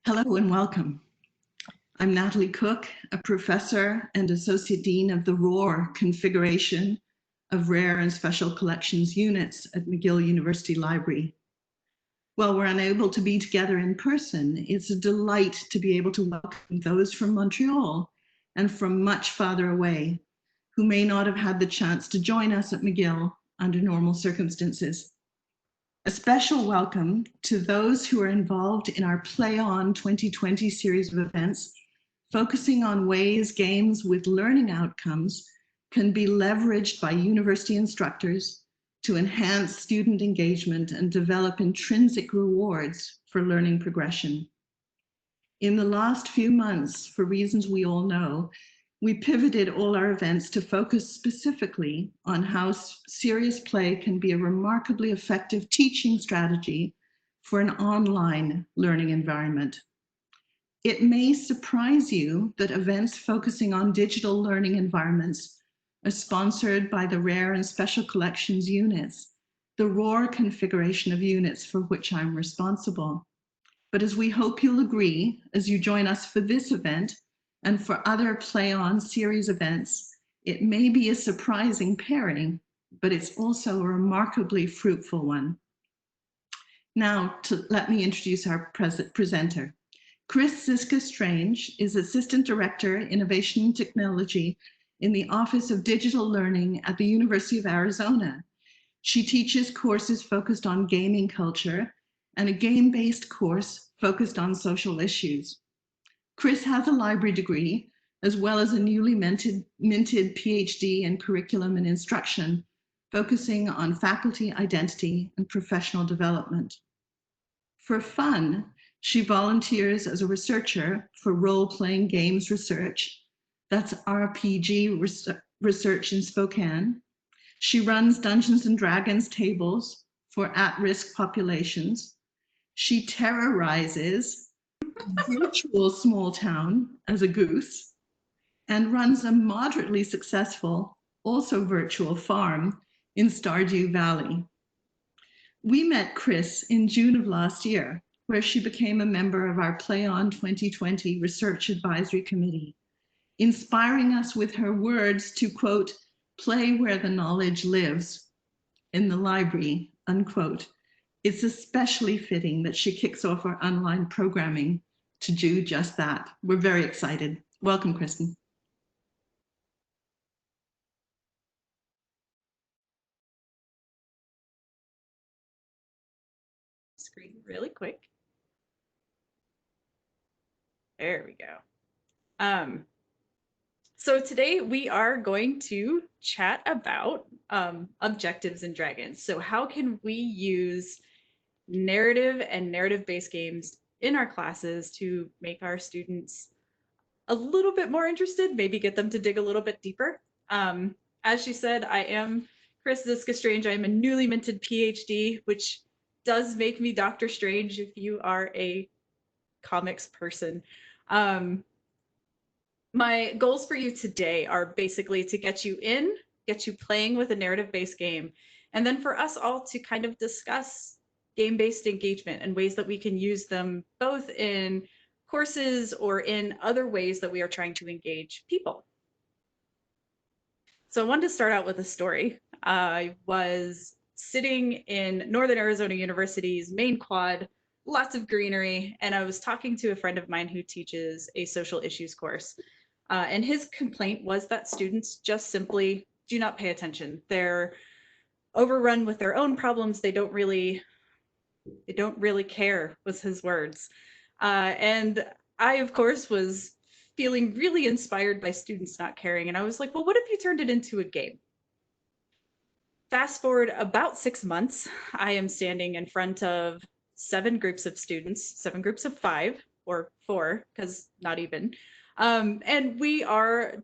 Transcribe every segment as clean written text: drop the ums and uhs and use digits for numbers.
Hello and welcome. I'm Natalie Cook, a professor and associate dean of the ROAR configuration of Rare and Special Collections units at McGill University Library. While we're unable to be together in person, it's a delight to be able to welcome those from Montreal and from much farther away who may not have had the chance to join us at McGill under normal circumstances. A special welcome to those who are involved in our Play On 2020 series of events, focusing on ways games with learning outcomes can be leveraged by university instructors to enhance student engagement and develop intrinsic rewards for learning progression. In the last few months, for reasons we all know, we pivoted all our events to focus specifically on how serious play can be a remarkably effective teaching strategy for an online learning environment. It may surprise you that events focusing on digital learning environments are sponsored by the Rare and Special Collections units, the ROAR configuration of units for which I'm responsible. But as we hope you'll agree, as you join us for this event, and for other Play On series events, it may be a surprising pairing, but it's also a remarkably fruitful one. Now, let me introduce our presenter. Kristin Ziska-Strange is Assistant Director, Innovation and Technology in the Office of Digital Learning at the University of Arizona. She teaches courses focused on gaming culture and a game-based course focused on social issues. Chris has a library degree, as well as a newly minted Ph.D. in curriculum and instruction, focusing on faculty identity and professional development. For fun, she volunteers as a researcher for role-playing games research. That's RPG research in Spokane. She runs Dungeons and Dragons tables for at-risk populations. She terrorizes virtual small town as a goose and runs a moderately successful, also virtual farm in Stardew Valley. We met Chris in June of last year, where she became a member of our Play On 2020 Research Advisory Committee, inspiring us with her words to, quote, play where the knowledge lives, in the library, unquote. It's especially fitting that she kicks off our online programming to do just that. We're very excited. Welcome, Kristin. Screen really quick. There we go. So today we are going to chat about objectives in Dragons. So how can we use narrative and narrative-based games in our classes to make our students a little bit more interested, maybe get them to dig a little bit deeper. As she said, I am Kristin Ziska-Strange. I am a newly minted PhD, which does make me Dr. Strange if you are a comics person. My goals for you today are basically to get you playing with a narrative-based game, and then for us all to kind of discuss game-based engagement and ways that we can use them both in courses or in other ways that we are trying to engage people. So I wanted to start out with a story. I was sitting in Northern Arizona University's main quad, lots of greenery, and I was talking to a friend of mine who teaches a social issues course. And his complaint was that students just simply do not pay attention. They're overrun with their own problems. They don't really care, was his words. And I, of course, was feeling really inspired by students not caring. And I was like, well, what if you turned it into a game? Fast forward about 6 months, I am standing in front of 7 groups of students, 7 groups of 5 or 4, because not even. And we are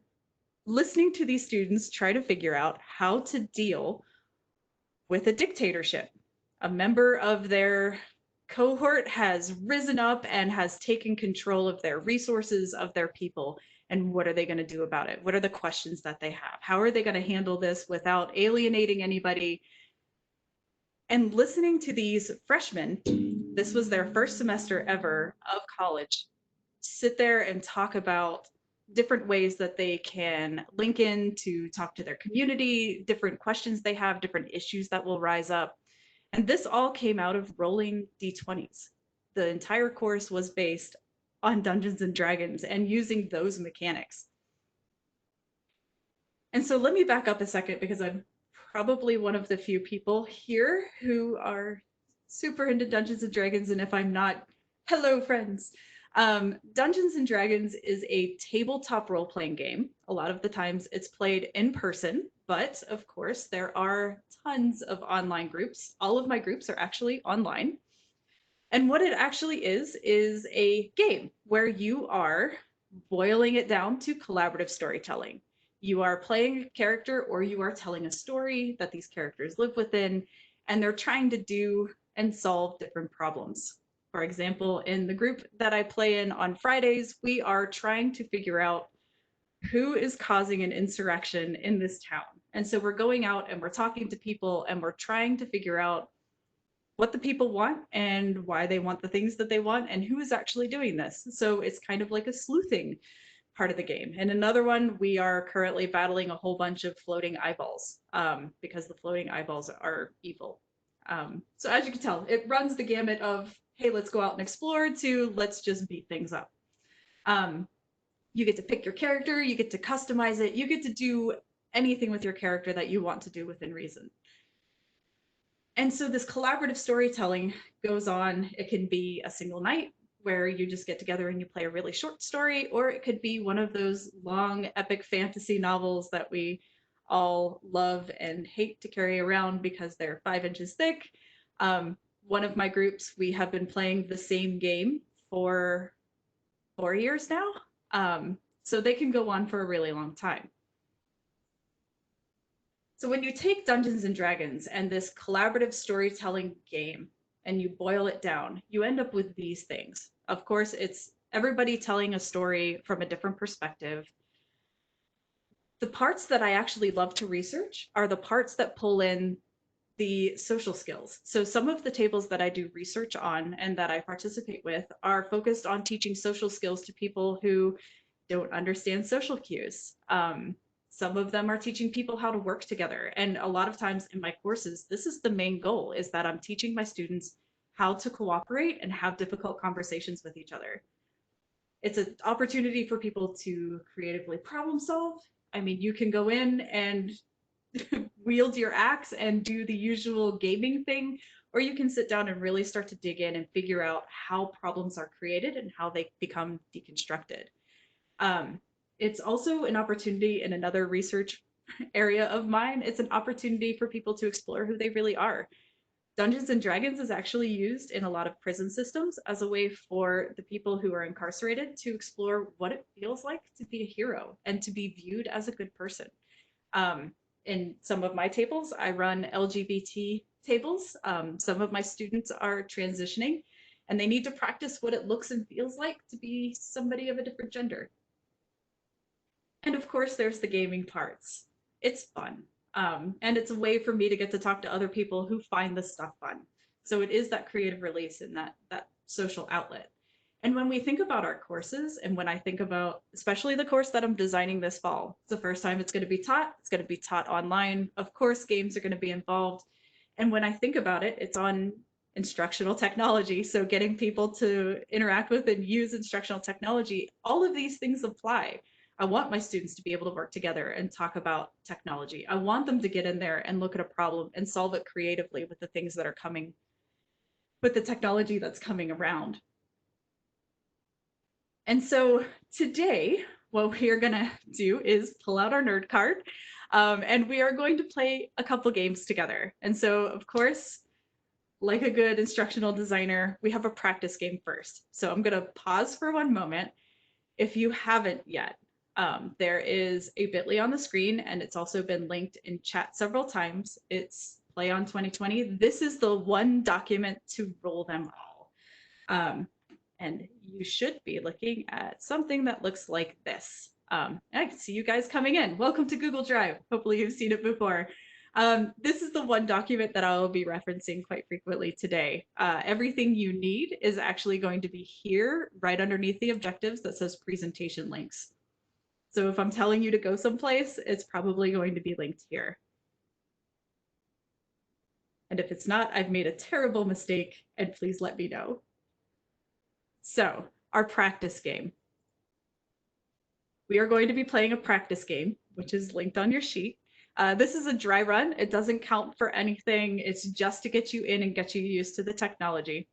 listening to these students try to figure out how to deal with a dictatorship. A member of their cohort has risen up and has taken control of their resources, of their people. And what are they going to do about it? What are the questions that they have? How are they going to handle this without alienating anybody? And listening to these freshmen this was their first semester ever of college, sit there and talk about different ways that they can link in to talk to their community, different questions they have, different issues that will rise up. And this all came out of rolling D20s. The entire course was based on Dungeons and Dragons and using those mechanics. And so let me back up a second, because I'm probably one of the few people here who are super into Dungeons and Dragons. And if I'm not, hello, friends. Dungeons and Dragons is a tabletop role-playing game. A lot of the times it's played in person, but of course there are tons of online groups. All of my groups are actually online. And what it actually is a game where you are boiling it down to collaborative storytelling. You are playing a character, or you are telling a story that these characters live within, and they're trying to do and solve different problems. For example, in the group that I play in on Fridays, we are trying to figure out who is causing an insurrection in this town. And so we're going out and we're talking to people, and we're trying to figure out what the people want and why they want the things that they want and who is actually doing this. So it's kind of like a sleuthing part of the game. And another one, we are currently battling a whole bunch of floating eyeballs, because the floating eyeballs are evil. So as you can tell, it runs the gamut of, hey, let's go out and explore, to let's just beat things up. You get to pick your character, you get to customize it, you get to do anything with your character that you want to do within reason. And so this collaborative storytelling goes on. It can be a single night where you just get together and you play a really short story, or it could be one of those long epic fantasy novels that we all love and hate to carry around because they're 5 inches thick. One of my groups, we have been playing the same game for 4 years now. So they can go on for a really long time. So when you take Dungeons and Dragons and this collaborative storytelling game and you boil it down, you end up with these things. Of course, it's everybody telling a story from a different perspective. The parts that I actually love to research are the parts that pull in the social skills. So some of the tables that I do research on and that I participate with are focused on teaching social skills to people who don't understand social cues. Some of them are teaching people how to work together. And a lot of times in my courses, this is the main goal, is that I'm teaching my students how to cooperate and have difficult conversations with each other. It's an opportunity for people to creatively problem solve. I mean, you can go in and wield your axe and do the usual gaming thing, or you can sit down and really start to dig in and figure out how problems are created and how they become deconstructed. It's also an opportunity in another research area of mine. It's an opportunity for people to explore who they really are. Dungeons and Dragons is actually used in a lot of prison systems as a way for the people who are incarcerated to explore what it feels like to be a hero and to be viewed as a good person. In some of my tables, I run LGBT tables. Some of my students are transitioning, and they need to practice what it looks and feels like to be somebody of a different gender. And of course, there's the gaming parts. It's fun. And it's a way for me to get to talk to other people who find this stuff fun. So it is that creative release and that social outlet. And when we think about our courses, and when I think about especially the course that I'm designing this fall, it's the first time it's going to be taught. It's going to be taught online. Of course, games are going to be involved. And when I think about it, it's on instructional technology. So getting people to interact with and use instructional technology, all of these things apply. I want my students to be able to work together and talk about technology. I want them to get in there and look at a problem and solve it creatively with the things that are coming, with the technology that's coming around. And so today, what we are gonna do is pull out our nerd card, and we are going to play a couple games together. And so, of course, like a good instructional designer, we have a practice game first. So I'm gonna pause for one moment. If you haven't yet, there is a bit.ly on the screen, and it's also been linked in chat several times. It's Play on 2020. This is the one document to roll them all. And you should be looking at something that looks like this. I can see you guys coming in. Welcome to Google Drive. Hopefully you've seen it before. This is the one document that I'll be referencing quite frequently today. Everything you need is actually going to be here, right underneath the objectives that says presentation links. So if I'm telling you to go someplace, it's probably going to be linked here. And if it's not, I've made a terrible mistake, and please let me know. So, our practice game. We are going to be playing a practice game, which is linked on your sheet. This is a dry run. It doesn't count for anything. It's just to get you in and get you used to the technology.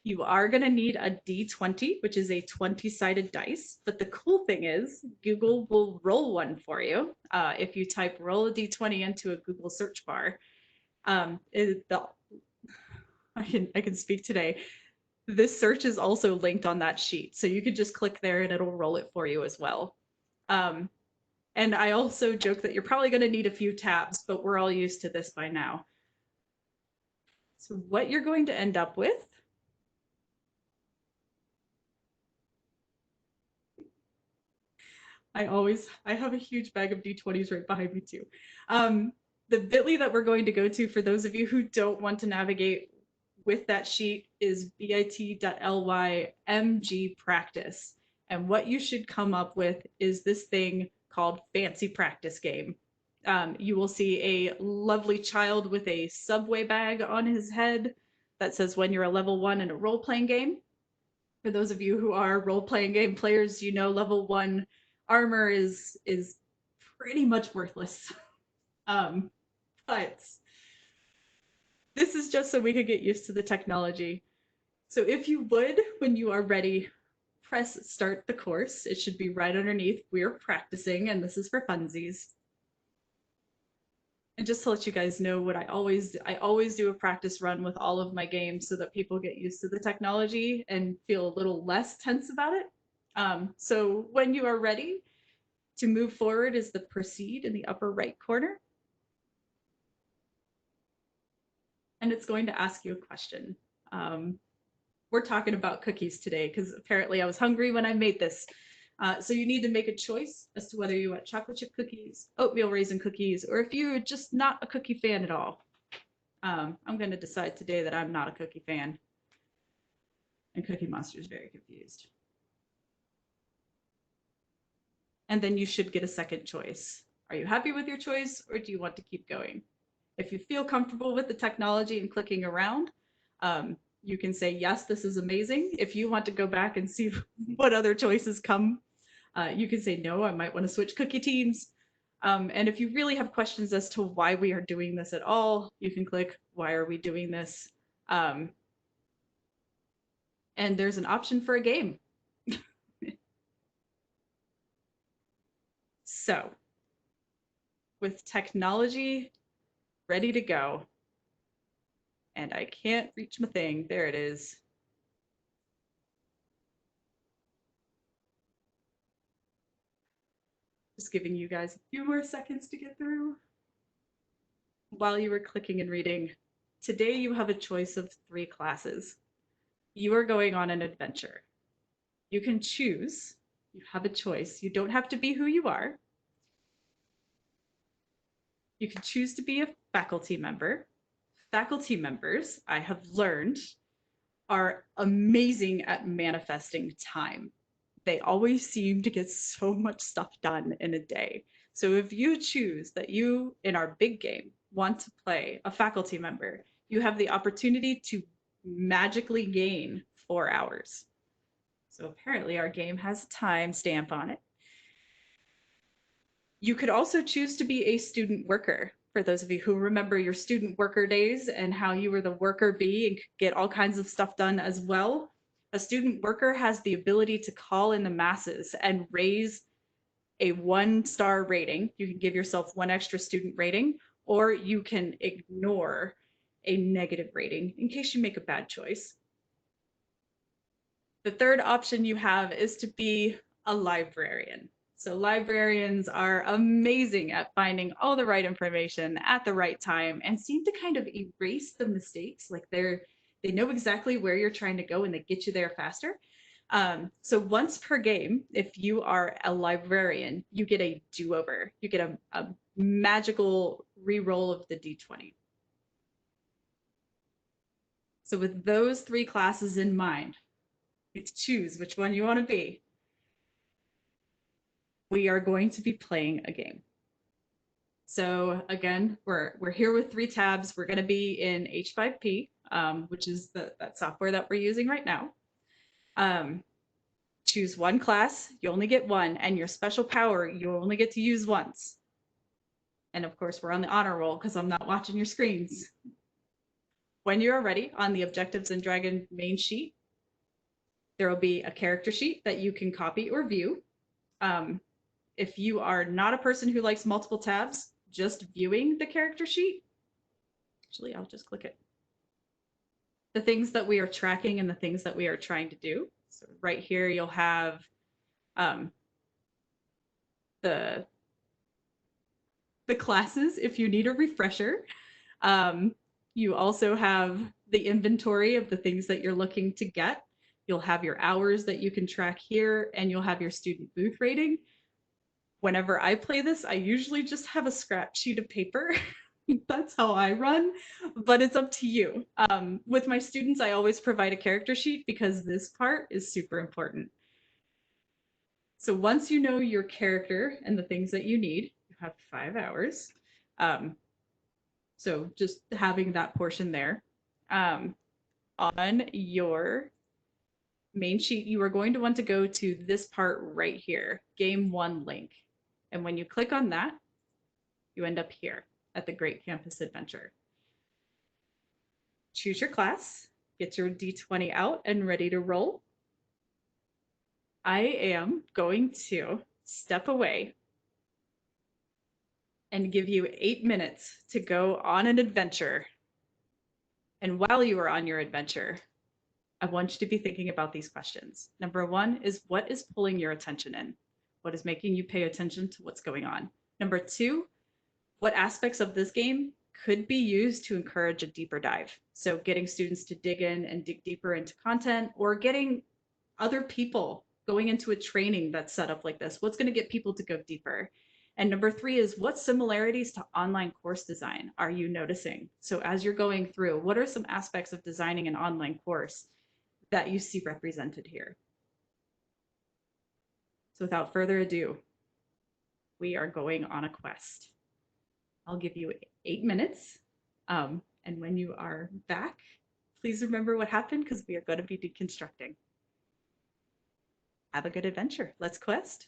You are going to need a D20, which is a 20-sided dice. But the cool thing is Google will roll one for you. If you type roll a D20 into a Google search bar, I can speak today. This search is also linked on that sheet. So you could just click there and it'll roll it for you as well. And I also joke that you're probably going to need a few tabs, but we're all used to this by now. So what you're going to end up with I have a huge bag of D20s right behind me too. The bit.ly that we're going to go to for those of you who don't want to navigate with that sheet is bit.ly mg practice. And what you should come up with is this thing called Fancy Practice Game. You will see a lovely child with a Subway bag on his head that says when you're a level 1 in a role-playing game. For those of you who are role-playing game players, you know level 1 armor is pretty much worthless. But this is just so we could get used to the technology. So if you would, when you are ready, press start the course. It should be right underneath. We're practicing, and this is for funsies. And just to let you guys know what I always do a practice run with all of my games so that people get used to the technology and feel a little less tense about it. So when you are ready to move forward is the proceed in the upper right corner. And it's going to ask you a question. We're talking about cookies today because apparently I was hungry when I made this. So you need to make a choice as to whether you want chocolate chip cookies, oatmeal raisin cookies, or if you're just not a cookie fan at all. I'm going to decide today that I'm not a cookie fan. And Cookie Monster is very confused. And then you should get a second choice. Are you happy with your choice, or do you want to keep going? If you feel comfortable with the technology and clicking around, you can say, yes, this is amazing. If you want to go back and see what other choices come, you can say, no, I might want to switch cookie teams. And if you really have questions as to why we are doing this at all, you can click, why are we doing this? And there's an option for a game. So, with technology ready to go, and I can't reach my thing, there it is. Just giving you guys a few more seconds to get through. While you were clicking and reading, today you have a choice of 3 classes. You are going on an adventure. You can choose, you have a choice. You don't have to be who you are. You can choose to be a faculty member. Faculty members, I have learned, are amazing at manifesting time. They always seem to get so much stuff done in a day. So if you choose that you, in our big game, want to play a faculty member, you have the opportunity to magically gain 4 hours. So apparently our game has a time stamp on it. You could also choose to be a student worker. For those of you who remember your student worker days and how you were the worker bee and could get all kinds of stuff done as well, a student worker has the ability to call in the masses and raise a 1-star rating. You can give yourself 1 extra student rating, or you can ignore a negative rating in case you make a bad choice. The third option you have is to be a librarian. So librarians are amazing at finding all the right information at the right time and seem to kind of erase the mistakes. Like they know exactly where you're trying to go and they get you there faster. So once per game, if you are a librarian, you get a do-over. You get a magical re-roll of the D20. So with those 3 classes in mind, you get to choose which one you want to be. We are going to be playing a game. So again, we're here with 3 tabs. We're going to be in H5P, which is that software that we're using right now. Choose one class, you only get one, and your special power you only get to use once. And of course, we're on the honor roll because I'm not watching your screens. When you are ready, on the Objectives and Dragon main sheet, there will be a character sheet that you can copy or view. If you are not a person who likes multiple tabs, just viewing the character sheet, actually, I'll just click it. The things that we are tracking and the things that we are trying to do. So right here, you'll have the classes if you need a refresher. You also have the inventory of the things that you're looking to get. You'll have your hours that you can track here, and you'll have your student booth rating. Whenever I play this, I usually just have a scrap sheet of paper. That's how I run, but it's up to you. With my students, I always provide a character sheet because this part is super important. So once you know your character and the things that you need, you have 5 hours. So just having that portion there. On your main sheet, you are going to want to go to this part right here, Game 1 link. And when you click on that, you end up here at the Great Campus Adventure. Choose your class, get your D20 out and ready to roll. I am going to step away and give you 8 minutes to go on an adventure. And while you are on your adventure, I want you to be thinking about these questions. Number 1 is, what is pulling your attention in? What is making you pay attention to what's going on? Number 2, what aspects of this game could be used to encourage a deeper dive? So getting students to dig in and dig deeper into content, or getting other people going into a training that's set up like this. What's going to get people to go deeper? And number 3 is, what similarities to online course design are you noticing? So as you're going through, what are some aspects of designing an online course that you see represented here? So without further ado, we are going on a quest. I'll give you 8 minutes. And when you are back, please remember what happened, because we are going to be deconstructing. Have a good adventure. Let's quest.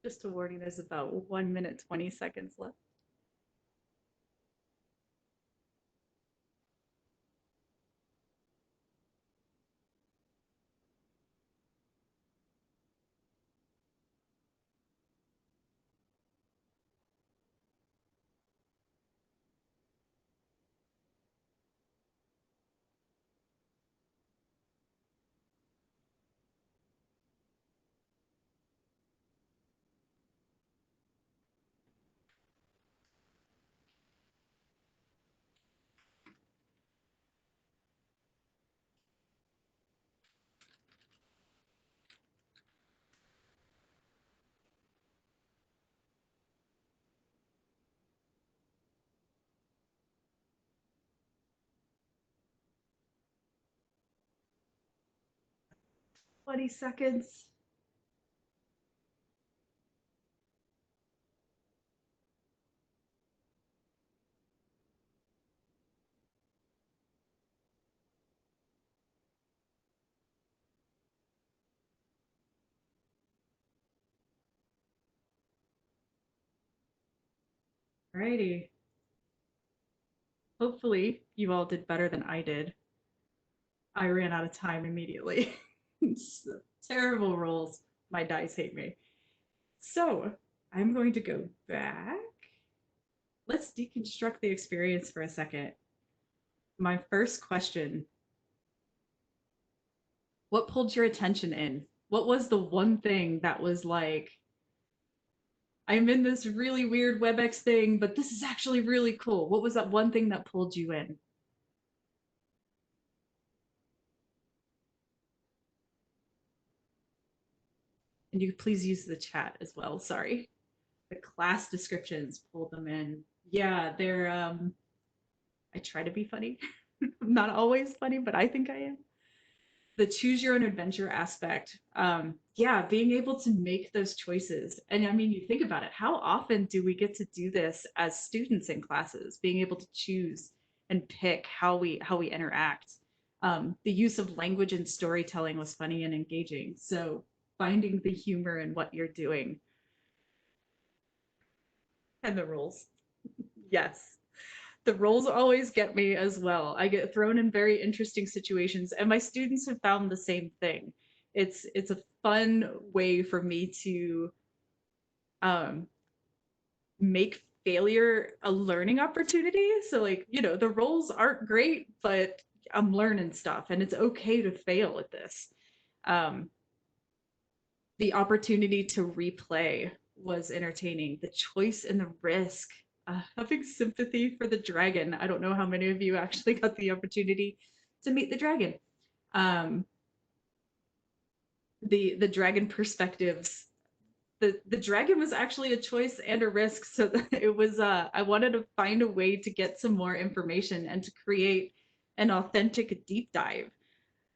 Just a warning, there's about 1 minute, 20 seconds left. Seconds. Alrighty. Hopefully you all did better than I did. I ran out of time immediately. Terrible rolls. My dice hate me. So I'm going to go back. Let's deconstruct the experience for a second. My first question, what pulled your attention in? What was the one thing that was like, I'm in this really weird WebEx thing, but this is actually really cool? What was that one thing that pulled you in? And you please use the chat as well. Sorry. The class descriptions pulled them in. Yeah, they're I try to be funny. I'm not always funny, but I think I am. The choose your own adventure aspect. Yeah, being able to make those choices. And I mean, you think about it, how often do we get to do this as students in classes, being able to choose and pick how we interact? The use of language and storytelling was funny and engaging. So finding the humor in what you're doing. And the rules. Yes. The roles always get me as well. I get thrown in very interesting situations, and my students have found the same thing. It's a fun way for me to um, make failure a learning opportunity. So like, you know, the roles aren't great, but I'm learning stuff, and it's okay to fail at this. The opportunity to replay was entertaining. The choice and the risk, having sympathy for the dragon. I don't know how many of you actually got the opportunity to meet the dragon. The dragon perspectives. The dragon was actually a choice and a risk. So it was, I wanted to find a way to get some more information and to create an authentic deep dive.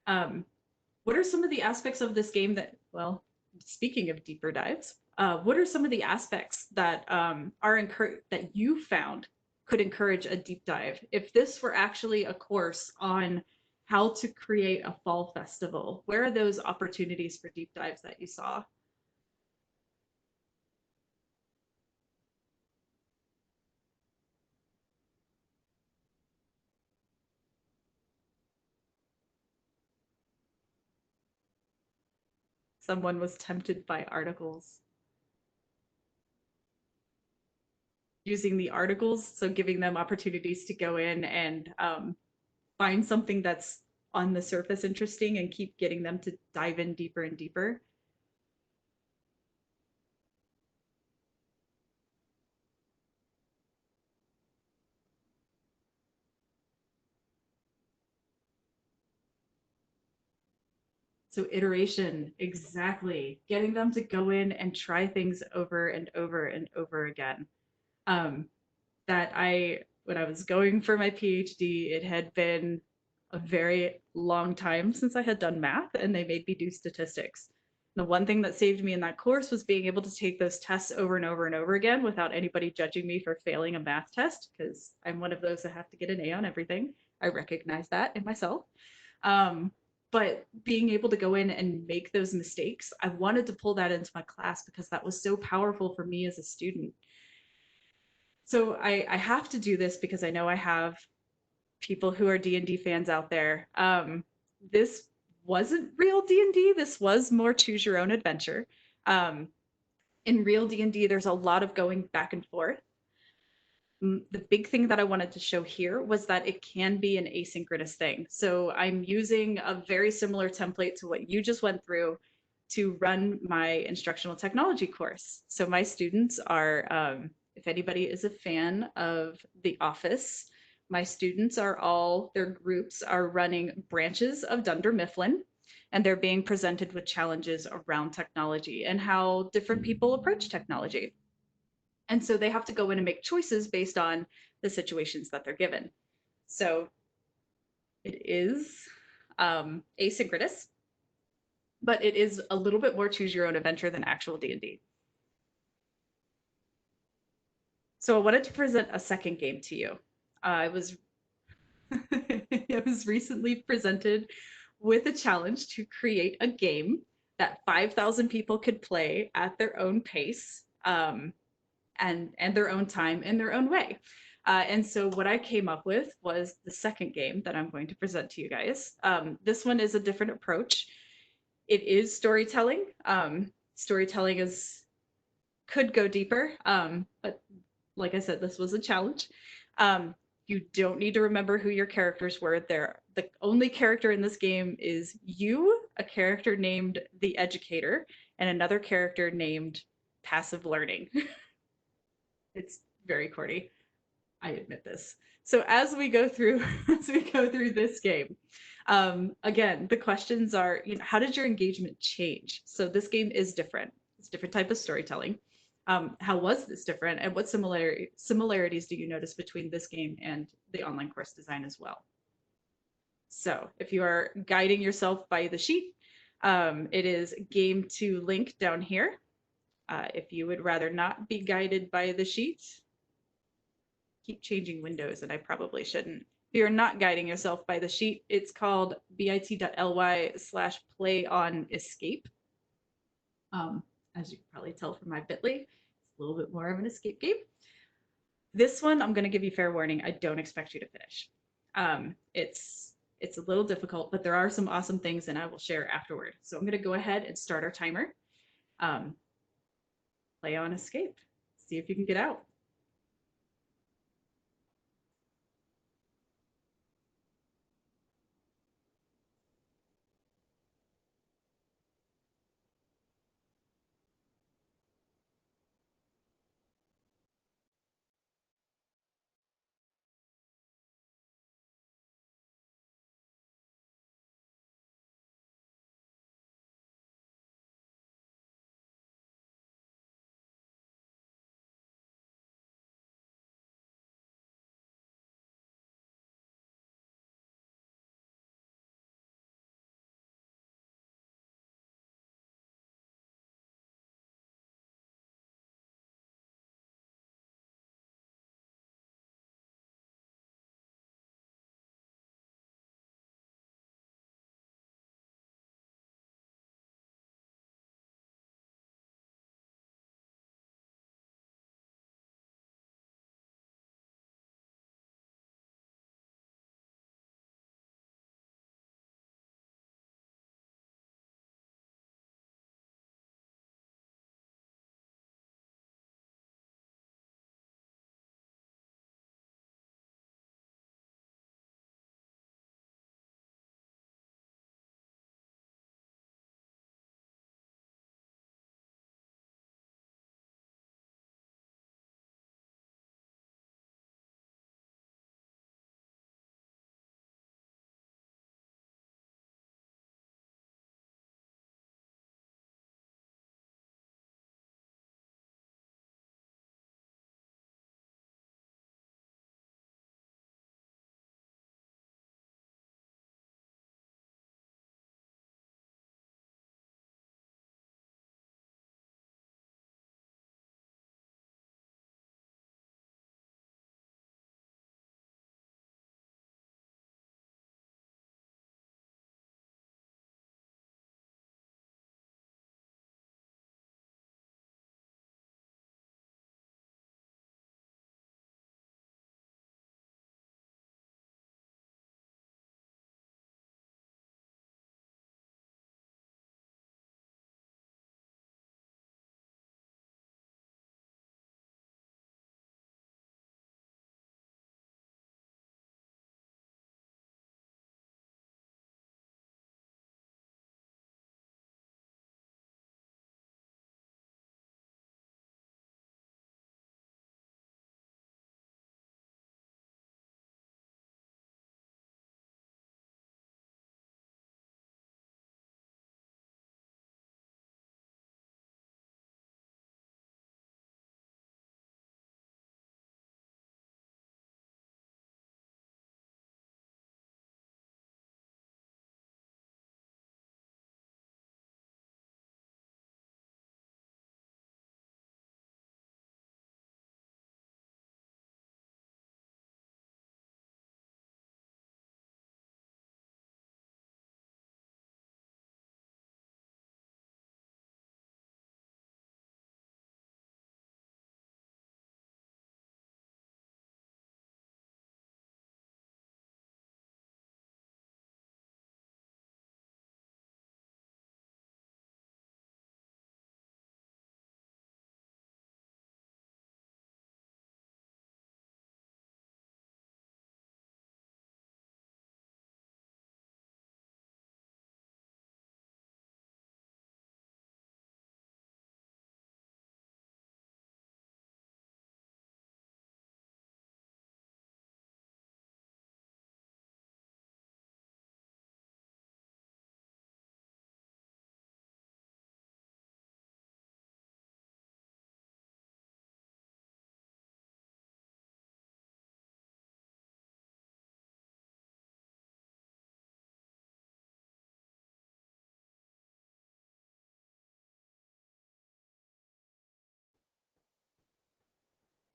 What are some of the aspects of this game that, well, speaking of deeper dives, what are some of the aspects that that you found could encourage a deep dive? If this were actually a course on how to create a fall festival, where are those opportunities for deep dives that you saw? Someone was tempted by articles. Using the articles, so giving them opportunities to go in and find something that's on the surface interesting and keep getting them to dive in deeper and deeper. So iteration, exactly. Getting them to go in and try things over and over and over again. When I was going for my PhD, it had been a very long time since I had done math, and they made me do statistics. The one thing that saved me in that course was being able to take those tests over and over and over again without anybody judging me for failing a math test, because I'm one of those that have to get an A on everything. I recognize that in myself. but being able to go in and make those mistakes, I wanted to pull that into my class because that was so powerful for me as a student. So I have to do this because I know I have people who are D&D fans out there. This wasn't real D&D. This was more choose your own adventure. In real D&D, there's a lot of going back and forth. The big thing that I wanted to show here was that it can be an asynchronous thing. So I'm using a very similar template to what you just went through to run my instructional technology course. So my students are, if anybody is a fan of The Office, my students are all, their groups are running branches of Dunder Mifflin, and they're being presented with challenges around technology and how different people approach technology. And so they have to go in and make choices based on the situations that they're given. So it is asynchronous, but it is a little bit more choose your own adventure than actual D&D. So I wanted to present a second game to you. I was I was recently presented with a challenge to create a game that 5,000 people could play at their own pace. And their own time in their own way. And so what I came up with was the second game that I'm going to present to you guys. This one is a different approach. It is storytelling. Storytelling could go deeper, but like I said, this was a challenge. You don't need to remember who your characters were. The only character in this game is you, a character named the Educator, and another character named Passive Learning. It's very corny. I admit this. So as we go through this game, again, the questions are, how did your engagement change? So this game is different. It's a different type of storytelling. How was this different, and what similarities do you notice between this game and the online course design as well? So if you are guiding yourself by the sheet, it is game to link down here. If you would rather not be guided by the sheet, keep changing windows, and I probably shouldn't. If you're not guiding yourself by the sheet, it's called bit.ly/play on escape. As you can probably tell from my bit.ly, it's a little bit more of an escape game. This one, I'm going to give you fair warning. I don't expect you to finish. It's a little difficult, but there are some awesome things, and I will share afterward. So I'm going to go ahead and start our timer. Play on escape. See if you can get out.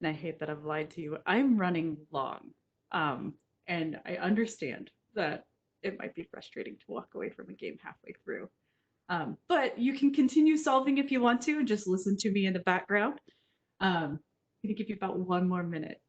And I hate that I've lied to you. I'm running long. Um, and I understand that it might be frustrating to walk away from a game halfway through. But you can continue solving if you want to, just listen to me in the background. I'm gonna give you about 1 more minute.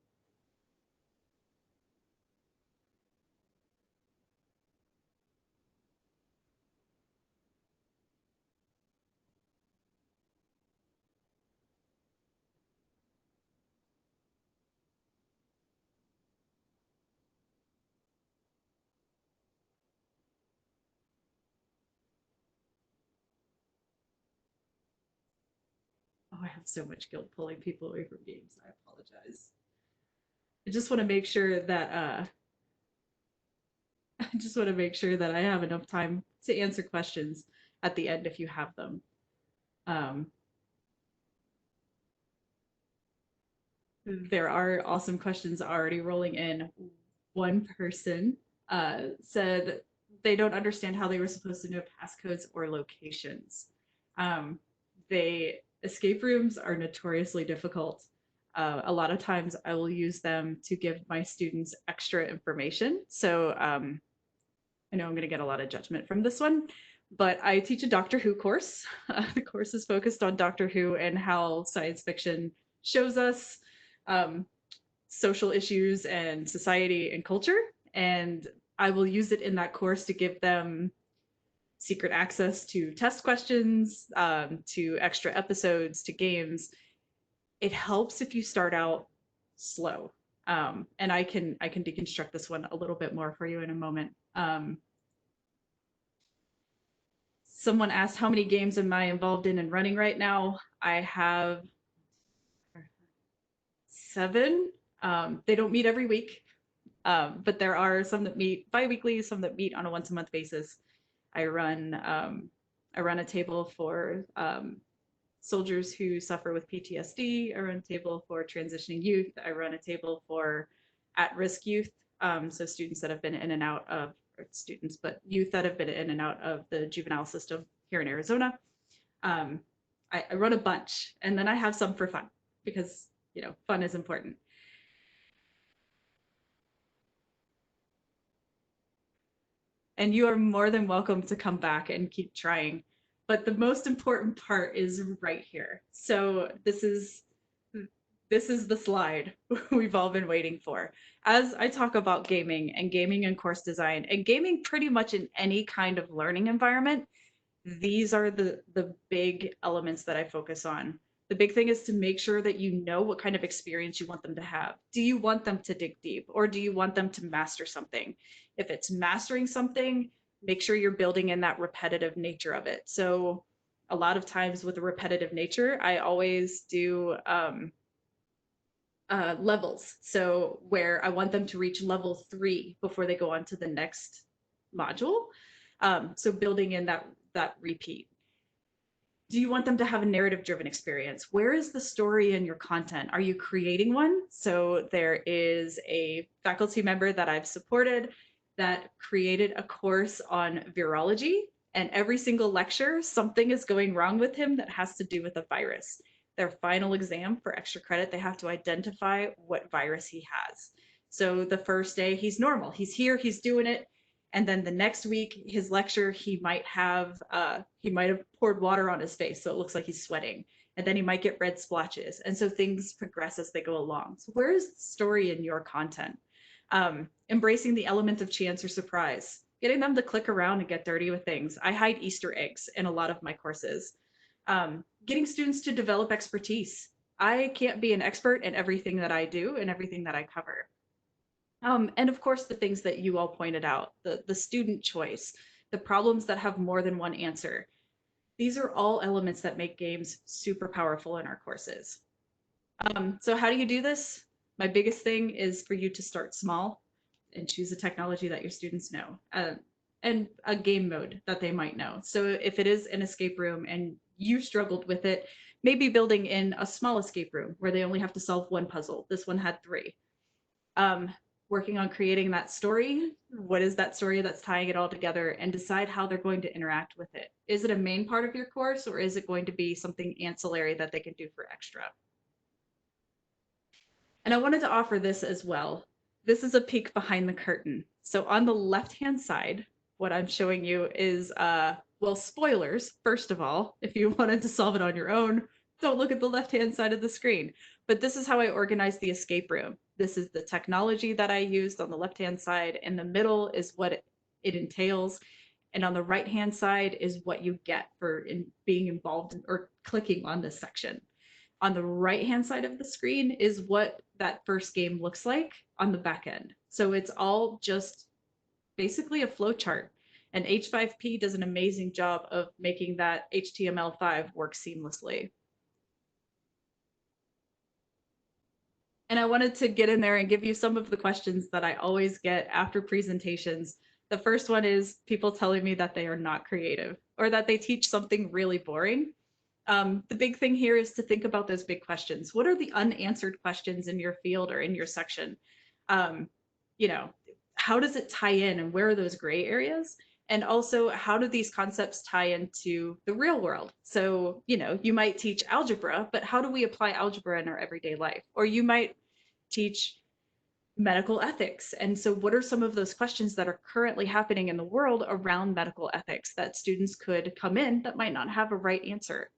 Oh, I have so much guilt pulling people away from games. I apologize. I just want to make sure that I just want to make sure that I have enough time to answer questions at the end if you have them. Um, there are awesome questions already rolling in. One person said they don't understand how they were supposed to know passcodes or locations. Um, escape rooms are notoriously difficult. A lot of times I will use them to give my students extra information. So I know I'm going to get a lot of judgment from this one, but I teach a Doctor Who course. The course is focused on Doctor Who and how science fiction shows us um, social issues and society and culture. And I will use it in that course to give them secret access to test questions, to extra episodes, to games. It helps if you start out slow. And I can deconstruct this one a little bit more for you in a moment. Someone asked how many games am I involved in and running right now. I have 7. They don't meet every week, but there are some that meet bi-weekly, some that meet on a once-a-month basis. I run a table for soldiers who suffer with PTSD. I run a table for transitioning youth. I run a table for at-risk youth, so students that have been in and out of, or students, but youth that have been in and out of the juvenile system here in Arizona. Um, I run a bunch, and then I have some for fun because fun is important. And you are more than welcome to come back and keep trying. But the most important part is right here. So this is the slide we've all been waiting for. As I talk about gaming and course design and gaming pretty much in any kind of learning environment, these are the big elements that I focus on. The big thing is to make sure that you know what kind of experience you want them to have. Do you want them to dig deep, or do you want them to master something? If it's mastering something, make sure you're building in that repetitive nature of it. So a lot of times with the repetitive nature, I always do levels. So where I want them to reach level 3 before they go on to the next module. So building in that repeat. Do you want them to have a narrative driven experience? Where is the story in your content? Are you creating one? So there is a faculty member that I've supported that created a course on virology, and every single lecture, something is going wrong with him that has to do with a virus. Their final exam for extra credit, they have to identify what virus he has. So the first day, he's normal. He's here, he's doing it. And then the next week, his lecture, he might have poured water on his face, so it looks like he's sweating. And then he might get red splotches. And so things progress as they go along. So where is the story in your content? Embracing the element of chance or surprise, getting them to click around and get dirty with things. I hide Easter eggs in a lot of my courses. Getting students to develop expertise. I can't be an expert in everything that I do and everything that I cover. And of course, the things that you all pointed out, the student choice, the problems that have more than one answer. These are all elements that make games super powerful in our courses. So how do you do this? My biggest thing is for you to start small and choose a technology that your students know, and a game mode that they might know. So if it is an escape room and you struggled with it, maybe building in a small escape room where they only have to solve one puzzle. This one had 3. Working on creating that story. What is that story that's tying it all together, and decide how they're going to interact with it. Is it a main part of your course, or is it going to be something ancillary that they can do for extra? And I wanted to offer this as well. This is a peek behind the curtain. So on the left-hand side, what I'm showing you is, well, spoilers, first of all. If you wanted to solve it on your own, don't look at the left-hand side of the screen. But this is how I organized the escape room. This is the technology that I used on the left-hand side. In the middle is what it entails. And on the right-hand side is what you get for being involved in, or clicking on this section. On the right-hand side of the screen is what that first game looks like on the back end. So it's all just basically a flow chart. And H5P does an amazing job of making that HTML5 work seamlessly. And I wanted to get in there and give you some of the questions that I always get after presentations. The first one is people telling me that they are not creative or that they teach something really boring. The big thing here is to think about those big questions. What are the unanswered questions in your field or in your section? You know, how does it tie in and where are those gray areas? And also, how do these concepts tie into the real world? So, you know, you might teach algebra, but how do we apply algebra in our everyday life? Or you might teach medical ethics. And so what are some of those questions that are currently happening in the world around medical ethics that students could come in that might not have a right answer?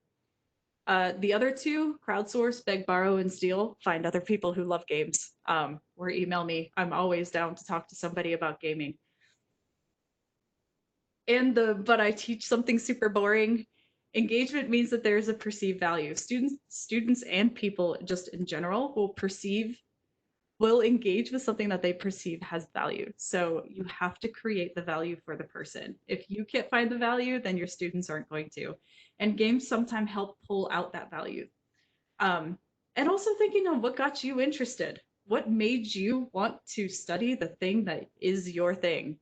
The other two, crowdsource, beg, borrow, and steal, find other people who love games, or email me. I'm always down to talk to somebody about gaming. And but I teach something super boring. Engagement means that there's a perceived value. Students and people just in general will engage with something that they perceive has value. So you have to create the value for the person. If you can't find the value, then your students aren't going to. And games sometimes help pull out that value. And also thinking on what got you interested. What made you want to study the thing that is your thing?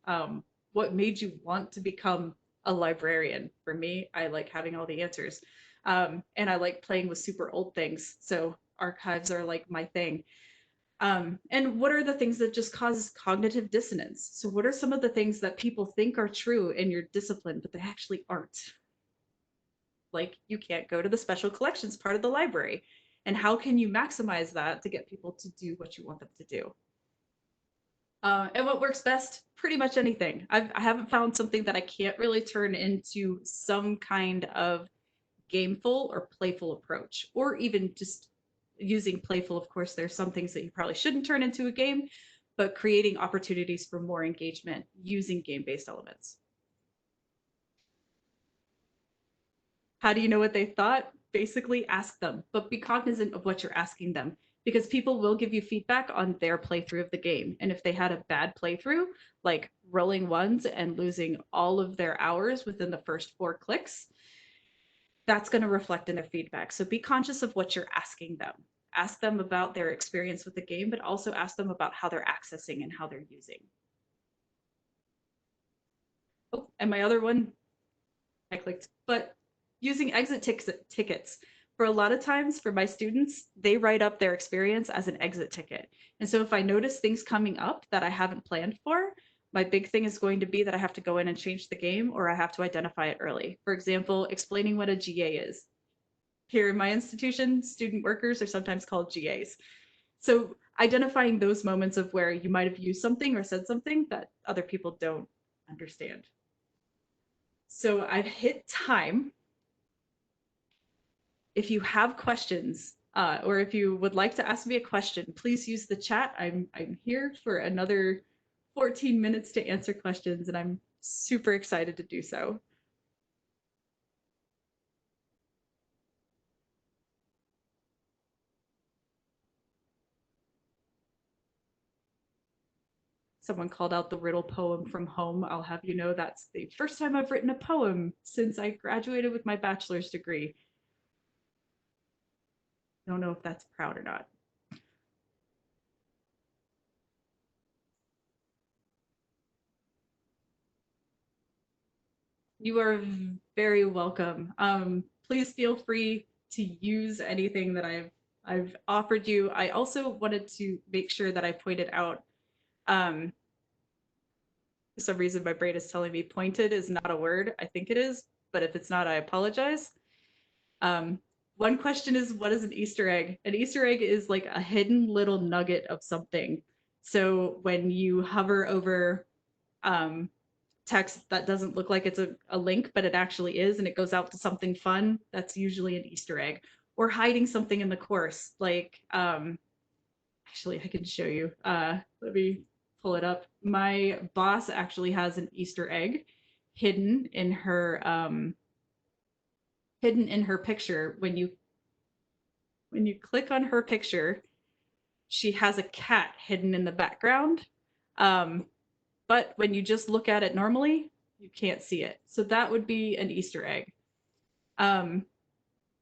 What made you want to become a librarian? For me, I like having all the answers. And I like playing with super old things. So archives are like my thing. And what are the things that just cause cognitive dissonance? So what are some of the things that people think are true in your discipline, but they actually aren't? Like you can't go to the special collections part of the library. And how can you maximize that to get people to do what you want them to do? And what works best? Pretty much anything. I haven't found something that I can't really turn into some kind of gameful or playful approach, or even just using playful. Of course, there's some things that you probably shouldn't turn into a game, but creating opportunities for more engagement using game-based elements. How do you know what they thought? Basically ask them, but be cognizant of what you're asking them, because people will give you feedback on their playthrough of the game. And if they had a bad playthrough, like rolling ones and losing all of their hours within the first 4 clicks, that's going to reflect in their feedback. So be conscious of what you're asking them. Ask them about their experience with the game, but also ask them about how they're accessing and how they're using. Oh, and my other one, I clicked, but using exit tickets. For a lot of times for my students, they write up their experience as an exit ticket. And so if I notice things coming up that I haven't planned for, my big thing is going to be that I have to go in and change the game, or I have to identify it early. For example, explaining what a GA is. Here in my institution, student workers are sometimes called GAs. So identifying those moments of where you might have used something or said something that other people don't understand. So I've hit time. If you have questions, or if you would like to ask me a question, please use the chat. I'm here for another 14 minutes to answer questions, and I'm super excited to do so. Someone called out the riddle poem from home. I'll have you know that's the first time I've written a poem since I graduated with my bachelor's degree. Don't know if that's proud or not. You are very welcome. Please feel free to use anything that I've offered you. I also wanted to make sure that I pointed out, for some reason my brain is telling me pointed is not a word. I think it is, but if it's not, I apologize. One question is, what is an Easter egg? An Easter egg is like a hidden little nugget of something. So when you hover over text that doesn't look like it's a link, but it actually is, and it goes out to something fun, that's usually an Easter egg. Or hiding something in the course. Like, actually, I can show you. Let me pull it up. My boss actually has an Easter egg hidden in her picture. When you click on her picture, she has a cat hidden in the background. But when you just look at it normally, you can't see it. So that would be an Easter egg.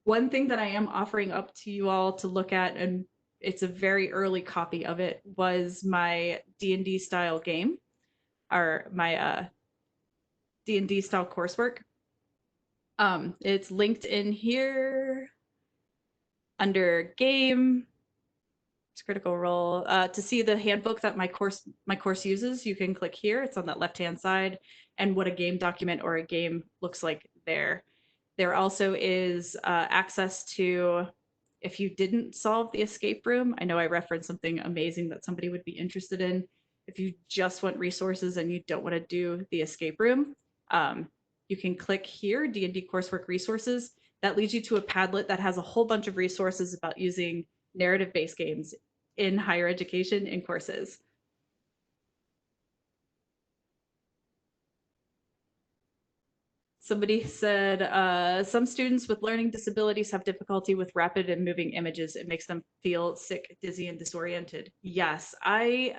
One thing that I am offering up to you all to look at, and it's a very early copy of it, was my D&D style game, or my D&D style coursework. It's linked in here under game. It's Critical Role. To see the handbook that my course uses, you can click here. It's on that left-hand side, and what a game document or a game looks like there. There also is access to, if you didn't solve the escape room, I know I referenced something amazing that somebody would be interested in. If you just want resources and you don't want to do the escape room, you can click here, D&D coursework resources. That leads you to a Padlet that has a whole bunch of resources about using narrative-based games in higher education in courses. Somebody said, some students with learning disabilities have difficulty with rapid and moving images. It makes them feel sick, dizzy, and disoriented. Yes, I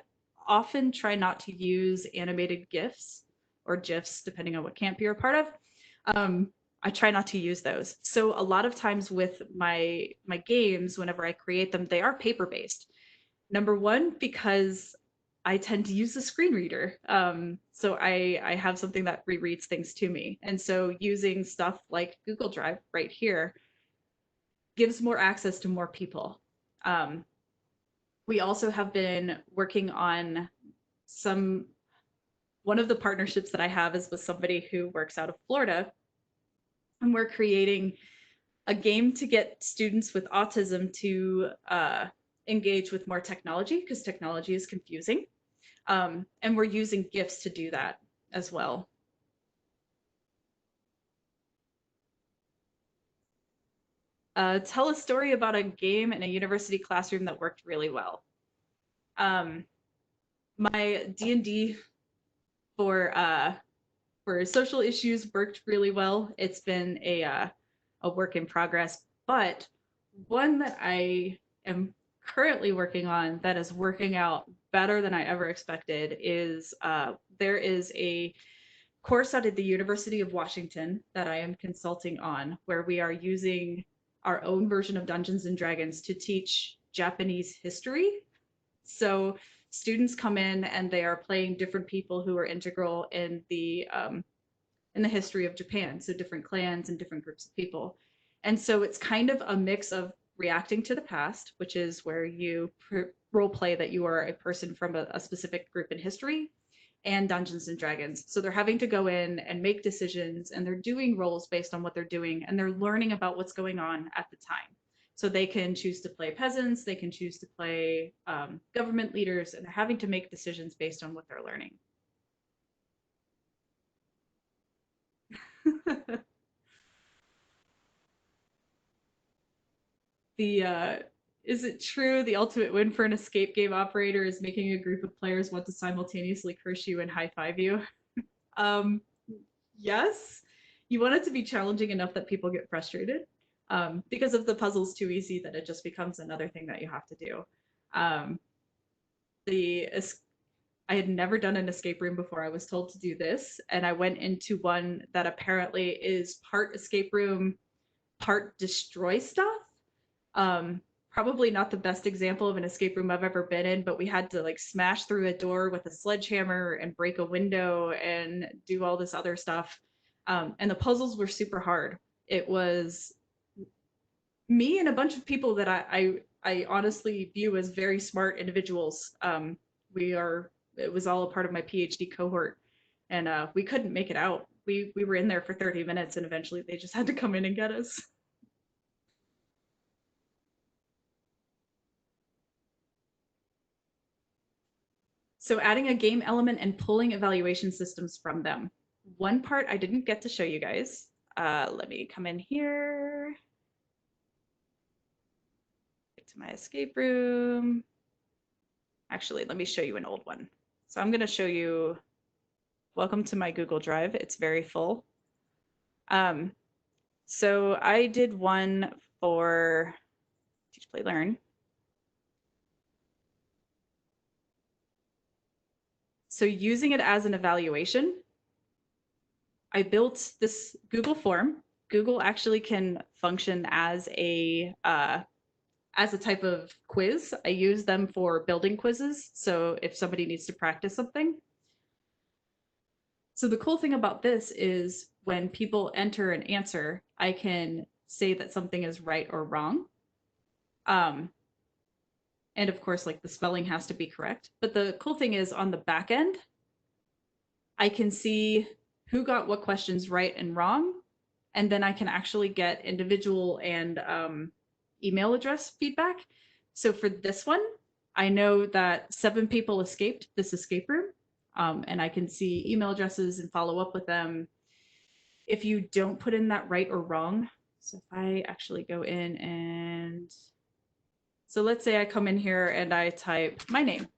often try not to use animated GIFs or GIFs, depending on what camp you're a part of. I try not to use those. So a lot of times with my games, whenever I create them, they are paper-based. Number one, because I tend to use a screen reader. So I have something that rereads things to me. And so using stuff like Google Drive right here gives more access to more people. We also have been working on one of the partnerships that I have is with somebody who works out of Florida. And we're creating a game to get students with autism to engage with more technology, because technology is confusing. And we're using GIFs to do that as well. Tell a story about a game in a university classroom that worked really well. My D&D for social issues worked really well. It's been a work in progress, but one that I am currently working on that is working out better than I ever expected is there is a course out at the University of Washington that I am consulting on, where we are using our own version of Dungeons and Dragons to teach Japanese history. So students come in and they are playing different people who are integral in the history of Japan, so different clans and different groups of people. And so it's kind of a mix of reacting to the past, which is where you role play that you are a person from a specific group in history, and Dungeons and Dragons. So they're having to go in and make decisions, and they're doing roles based on what they're doing, and they're learning about what's going on at the time. So they can choose to play peasants, they can choose to play government leaders, and they're having to make decisions based on what they're learning. Is it true the ultimate win for an escape game operator is making a group of players want to simultaneously curse you and high-five you? Yes. You want it to be challenging enough that people get frustrated. Because if the puzzle's too easy, that it just becomes another thing that you have to do. I had never done an escape room before. I was told to do this, and I went into one that apparently is part escape room, part destroy stuff. Probably not the best example of an escape room I've ever been in, but we had to like smash through a door with a sledgehammer and break a window and do all this other stuff. And the puzzles were super hard. It was me and a bunch of people that I honestly view as very smart individuals. It was all a part of my Ph.D. cohort, and we couldn't make it out. We were in there for 30 minutes, and eventually they just had to come in and get us. So adding a game element and pulling evaluation systems from them. One part I didn't get to show you guys. Let me come in here. Get to my escape room. Actually, let me show you an old one. So I'm going to show you, welcome to my Google Drive. It's very full. So I did one for Teach, Play, Learn. So using it as an evaluation, I built this Google form. Google actually can function as a type of quiz. I use them for building quizzes. So if somebody needs to practice something. So the cool thing about this is when people enter an answer, I can say that something is right or wrong. And of course, like the spelling has to be correct. But the cool thing is on the back end, I can see who got what questions right and wrong. And then I can actually get individual and email address feedback. So for this one, I know that 7 people escaped this escape room. And I can see email addresses and follow up with them. If you don't put in that right or wrong, so if I actually go in and, so let's say I come in here and I type my name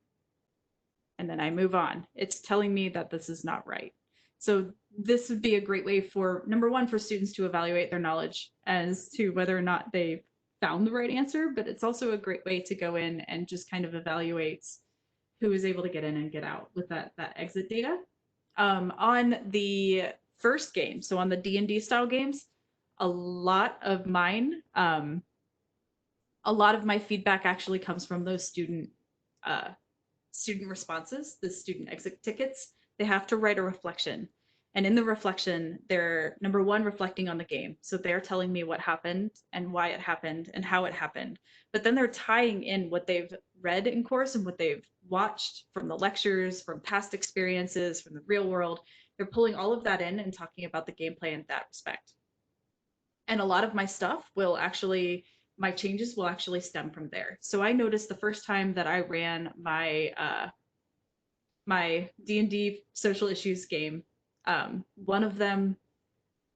and then I move on. It's telling me that this is not right. So this would be a great way for, number one, for students to evaluate their knowledge as to whether or not they found the right answer, but it's also a great way to go in and just kind of evaluate who is able to get in and get out with that exit data. On the first game, so on the D&D style games, a lot of my feedback actually comes from those student responses, the student exit tickets. They have to write a reflection. And in the reflection, they're, number one, reflecting on the game. So they're telling me what happened and why it happened and how it happened. But then they're tying in what they've read in course and what they've watched from the lectures, from past experiences, from the real world. They're pulling all of that in and talking about the gameplay in that respect. And a lot of my stuff will actually, my changes will actually stem from there. So I noticed the first time that I ran my my D&D social issues game, one of them,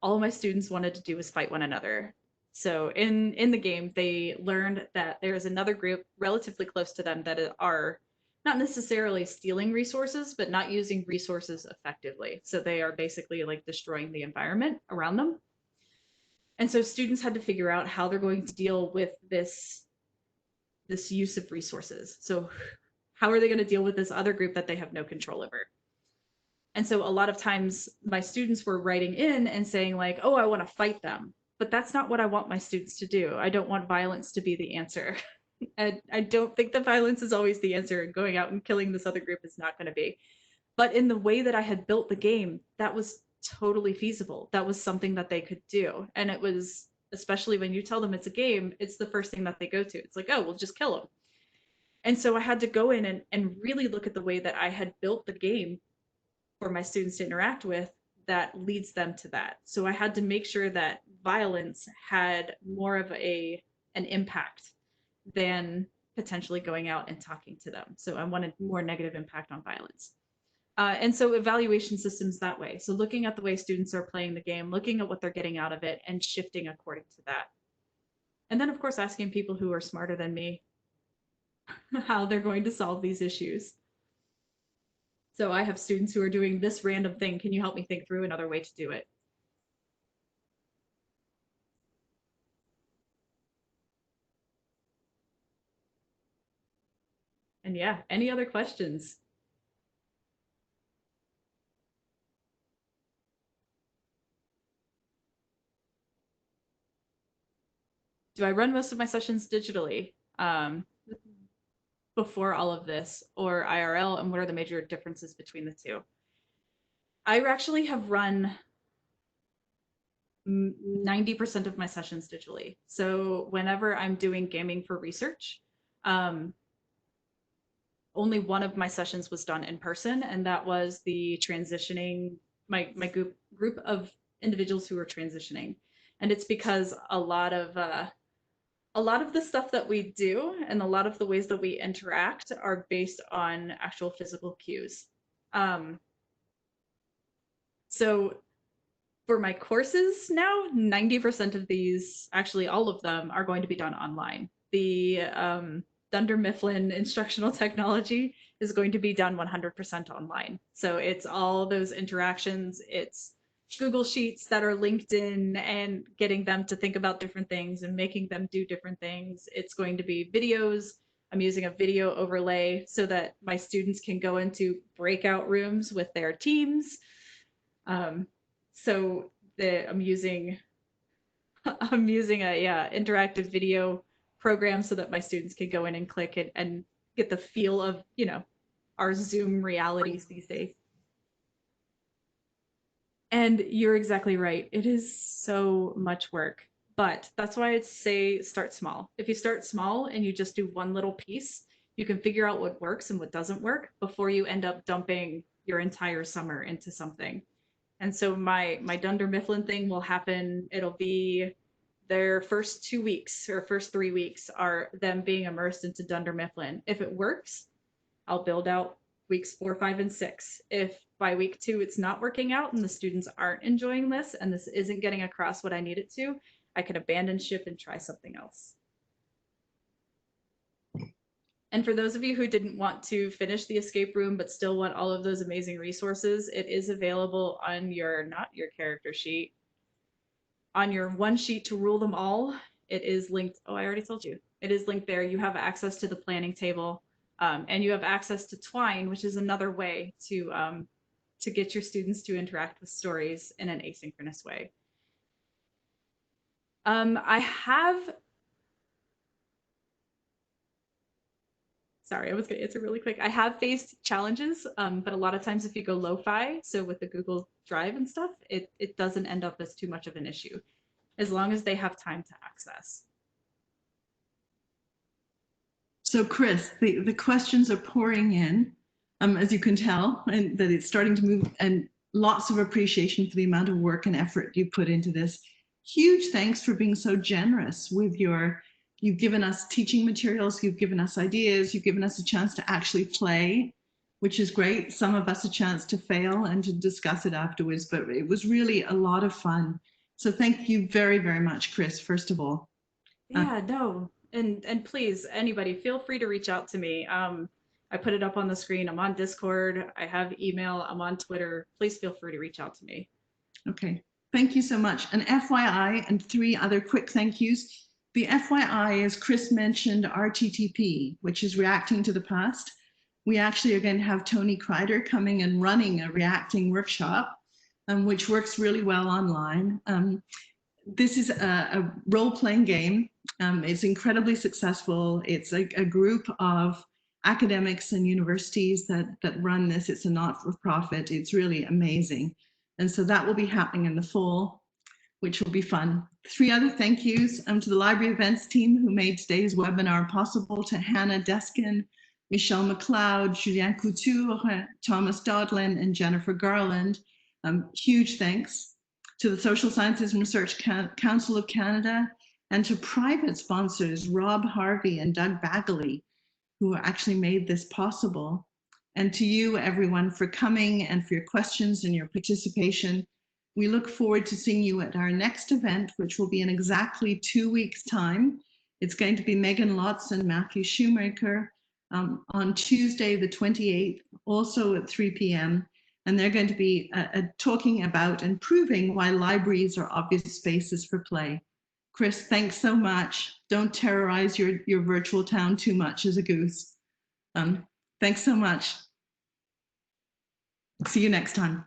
all of my students wanted to do was fight one another. So in the game, they learned that there is another group relatively close to them that are not necessarily stealing resources, but not using resources effectively. So they are basically like destroying the environment around them. And so students had to figure out how they're going to deal with this use of resources. So how are they going to deal with this other group that they have no control over? And so a lot of times my students were writing in and saying like, oh, I want to fight them. But that's not what I want my students to do. I don't want violence to be the answer. And I don't think that violence is always the answer. Going out and killing this other group is not going to be. But in the way that I had built the game, that was totally feasible. That was something that they could do. And it was, especially when you tell them it's a game, it's the first thing that they go to. It's like, oh, we'll just kill them. And so I had to go in and really look at the way that I had built the game for my students to interact with that leads them to that. So I had to make sure that violence had more of an impact than potentially going out and talking to them. So I wanted more negative impact on violence. And so evaluation systems that way. So looking at the way students are playing the game, looking at what they're getting out of it and shifting according to that. And then of course, asking people who are smarter than me how they're going to solve these issues. So I have students who are doing this random thing. Can you help me think through another way to do it? And yeah, any other questions? Do I run most of my sessions digitally before all of this, or IRL, and what are the major differences between the two? I actually have run 90% of my sessions digitally. So whenever I'm doing gaming for research, only one of my sessions was done in person, and that was the transitioning, my group of individuals who were transitioning. And it's because a lot of A lot of the stuff that we do and a lot of the ways that we interact are based on actual physical cues. So for my courses now, 90% of these, actually all of them, are going to be done online. The Dunder Mifflin instructional technology is going to be done 100% online. So it's all those interactions, it's Google Sheets that are linked in and getting them to think about different things and making them do different things. It's going to be videos. I'm using a video overlay so that my students can go into breakout rooms with their teams. So I'm using a interactive video program so that my students can go in and click it and get the feel of, you know, our Zoom realities these days. And you're exactly right. It is so much work, but that's why I'd say start small. If you start small and you just do one little piece, you can figure out what works and what doesn't work before you end up dumping your entire summer into something. And so my Dunder Mifflin thing will happen. It'll be their first 2 weeks or first 3 weeks are them being immersed into Dunder Mifflin. If it works, I'll build out weeks 4, 5, and 6. If by week 2 it's not working out and the students aren't enjoying this and this isn't getting across what I need it to, I can abandon ship and try something else. And for those of you who didn't want to finish the escape room but still want all of those amazing resources, it is available on your, not your character sheet, on your one sheet to rule them all. It is linked. Oh, I already told you. It is linked there. You have access to the planning table, and you have access to Twine, which is another way to get your students to interact with stories in an asynchronous way. I have. Sorry, I was going to answer really quick. I have faced challenges, but a lot of times if you go lo-fi, so with the Google Drive and stuff, it doesn't end up as too much of an issue, as long as they have time to access. So Chris, the questions are pouring in, as you can tell, and that it's starting to move, and lots of appreciation for the amount of work and effort you put into this. Huge thanks for being so generous with you've given us teaching materials, you've given us ideas, you've given us a chance to actually play, which is great. Some of us a chance to fail and to discuss it afterwards, but it was really a lot of fun. So thank you very, very much, Chris, first of all. Yeah, no. And please, anybody, feel free to reach out to me. I put it up on the screen. I'm on Discord. I have email. I'm on Twitter. Please feel free to reach out to me. Okay, thank you so much. An FYI and 3 other quick thank yous. The FYI, as Chris mentioned, RTTP, which is Reacting to the Past. We actually are going to have Tony Kreider coming and running a reacting workshop, which works really well online. This is a role-playing game. It's incredibly successful. It's a group of academics and universities that run this. It's a not-for-profit. It's really amazing. And so that will be happening in the fall, which will be fun. 3 other thank yous to the library events team who made today's webinar possible, to Hannah Deskin, Michelle McLeod, Julien Couture, Thomas Dodlin, and Jennifer Garland. Huge thanks to the Social Sciences and Research Council of Canada, and to private sponsors, Rob Harvey and Doug Bagley, who actually made this possible. And to you, everyone, for coming and for your questions and your participation. We look forward to seeing you at our next event, which will be in exactly 2 weeks' time. It's going to be Megan Lotz and Matthew Shoemaker on Tuesday, the 28th, also at 3 p.m. And they're going to be talking about and proving why libraries are obvious spaces for play. Chris, thanks so much. Don't terrorize your virtual town too much as a goose. Thanks so much. See you next time.